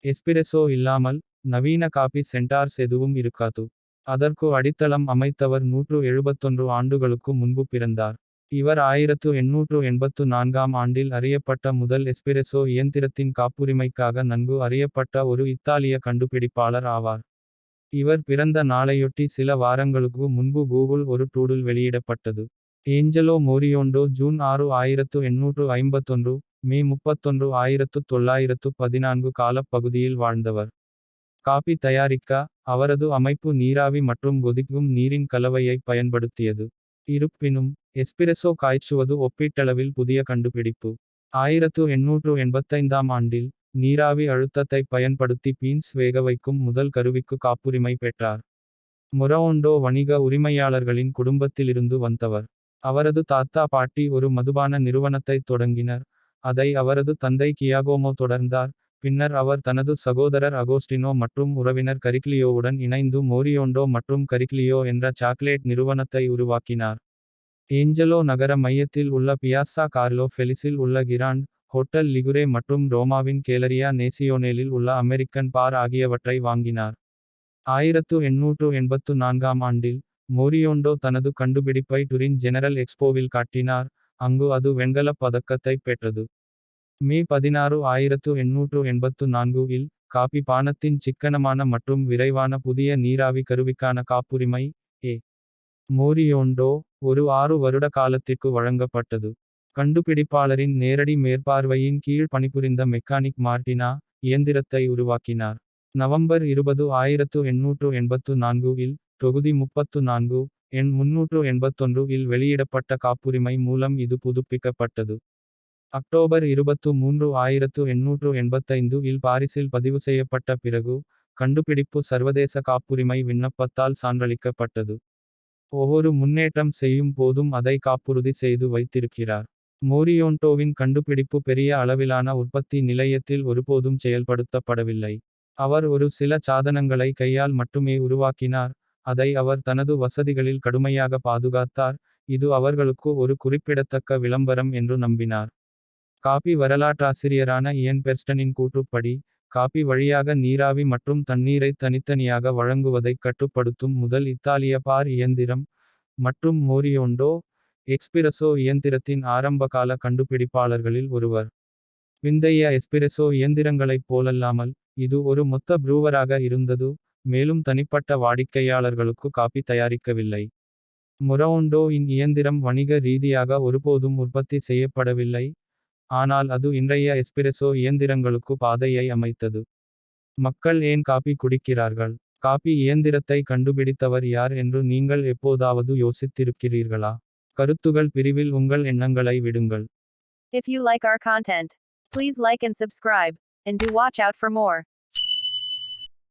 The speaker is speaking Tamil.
எஸ்பிரெசோ இல்லாமல் நவீன காபி சென்டார்ஸ் எதுவும் இருக்காது. அதற்கு அடித்தளம் அமைத்தவர் 171 ஆண்டுகளுக்கு முன்பு பிறந்தார். இவர் 1884ஆம் ஆண்டில் அறியப்பட்ட முதல் எஸ்பிரெசோ இயந்திரத்தின் காப்புரிமைக்காக நன்கு அறியப்பட்ட ஒரு இத்தாலிய கண்டுபிடிப்பாளர் ஆவார். இவர் பிறந்த நாளையொட்டி சில வாரங்களுக்கு முன்பு கூகுள் ஒரு டூடுல் வெளியிடப்பட்டது. ஏஞ்சலோ மோரியோண்டோ ஜூன் 6 1851 மே 31 1914 காலப்பகுதியில் வாழ்ந்தவர். காபி தயாரிக்க அவரது அமைப்பு நீராவி மற்றும் கொதிக்கும் நீரின் கலவையை பயன்படுத்தியது. இருப்பினும் எஸ்பிரெசோ காய்ச்சுவது ஒப்பீட்டளவில் புதிய கண்டுபிடிப்பு. 1885ஆம் ஆண்டில் நீராவி அழுத்தத்தை பயன்படுத்தி பீன்ஸ் வேகவைக்கும் முதல் கருவிக்கு காப்புரிமை பெற்றார். மொரவோண்டோ வணிக உரிமையாளர்களின் குடும்பத்திலிருந்து வந்தவர். அவரது தாத்தா பாட்டி ஒரு மதுபான நிறுவனத்தை தொடங்கினர். அதை அவரது தந்தை கியாகோமோ தொடர்ந்தார். பின்னர் அவர் தனது சகோதரர் அகோஸ்டினோ மற்றும் உறவினர் கரிக்லியோவுடன் இணைந்து மோரியோண்டோ மற்றும் கரிக்லியோ என்ற சாக்லேட் நிறுவனத்தை உருவாக்கினார். ஏஞ்சலோ நகர மையத்தில் உள்ள பியாசா கார்லோ ஃபெலிஸில் உள்ள கிராண்ட் ஹோட்டல் லிகுரே மற்றும் ரோமாவின் கேலரியா நேசியோனேலில் உள்ள அமெரிக்கன் பார் ஆகியவற்றை வாங்கினார். 1884ஆம் ஆண்டில் மோரியோண்டோ தனது கண்டுபிடிப்பை டுரின் ஜெனரல் எக்ஸ்போவில் காட்டினார், அங்கு அது வெண்கலப் பதக்கத்தை பெற்றது. மே 16 1884 இல் காபி பானத்தின் சிக்கனமான மற்றும் விரைவான புதிய நீராவி கருவிக்கான காப்புரிமை ஏ. மோரியோண்டோ ஒரு 6 வருட காலத்திற்கு வழங்கப்பட்டது. கண்டுபிடிப்பாளரின் நேரடி மேற்பார்வையின் கீழ் பணிபுரிந்த மெக்கானிக் மார்டினா இயந்திரத்தை உருவாக்கினார். நவம்பர் 20 1884 இல் தொகுதி 34 எண் 381 இல் வெளியிடப்பட்ட காப்புரிமை மூலம் இது புதுப்பிக்கப்பட்டது. அக்டோபர் 23 1885 இல் பாரிஸில் பதிவு செய்யப்பட்ட பிறகு கண்டுபிடிப்பு சர்வதேச காப்புரிமை விண்ணப்பத்தால் சான்றளிக்கப்பட்டது. ஒவ்வொரு முன்னேற்றம் செய்யும் போதும் அதை காப்புறுதி செய்து வைத்திருக்கிறார். மோரியோண்டோவின் கண்டுபிடிப்பு பெரிய அளவிலான உற்பத்தி நிலையத்தில் ஒருபோதும் செயல்படுத்தப்படவில்லை. அவர் ஒரு சில சாதனங்களை கையால் மட்டுமே உருவாக்கினார், அதை அவர் தனது வசதிகளில் கடுமையாக பாதுகாத்தார், இது அவர்களுக்கு ஒரு குறிப்பிடத்தக்க விளம்பரம் என்று நம்பினார். காபி வரலாற்றாசிரியரான இயன் பெர்ஸ்டனின் கூற்றுப்படி, காபி வழியாக நீராவி மற்றும் தண்ணீரை தனித்தனியாக வழங்குவதைக் கட்டுப்படுத்தும் முதல் இத்தாலிய பார் இயந்திரம் மற்றும் மோரியோண்டோ எக்ஸ்பிரசோ இயந்திரத்தின் ஆரம்பகால கண்டுபிடிப்பாளர்களில் ஒருவர். பிந்தைய எஸ்பிரெசோ இயந்திரங்களைப் போலல்லாமல் இது ஒரு மொத்த ப்ரூவராக இருந்தது, மேலும் தனிப்பட்ட வாடிக்கையாளர்களுக்கு காபி தயாரிக்கவில்லை. மொரவோண்டோ இன் இயந்திரம் வணிக ரீதியாக ஒருபோதும் உற்பத்தி செய்யப்படவில்லை, ஆனால் அது இன்றைய எஸ்பிரெசோ இயந்திரங்களுக்கு பாதையை அமைத்தது. மக்கள் ஏன் காபி குடிக்கிறார்கள்? காபி இயந்திரத்தை கண்டுபிடித்தவர் யார் என்று நீங்கள் எப்போதாவது யோசித்திருக்கிறீர்களா? கருத்துகள் பிரிவில் உங்கள் எண்ணங்களை விடுங்கள். If you like our content, please like and subscribe, and do watch out for more.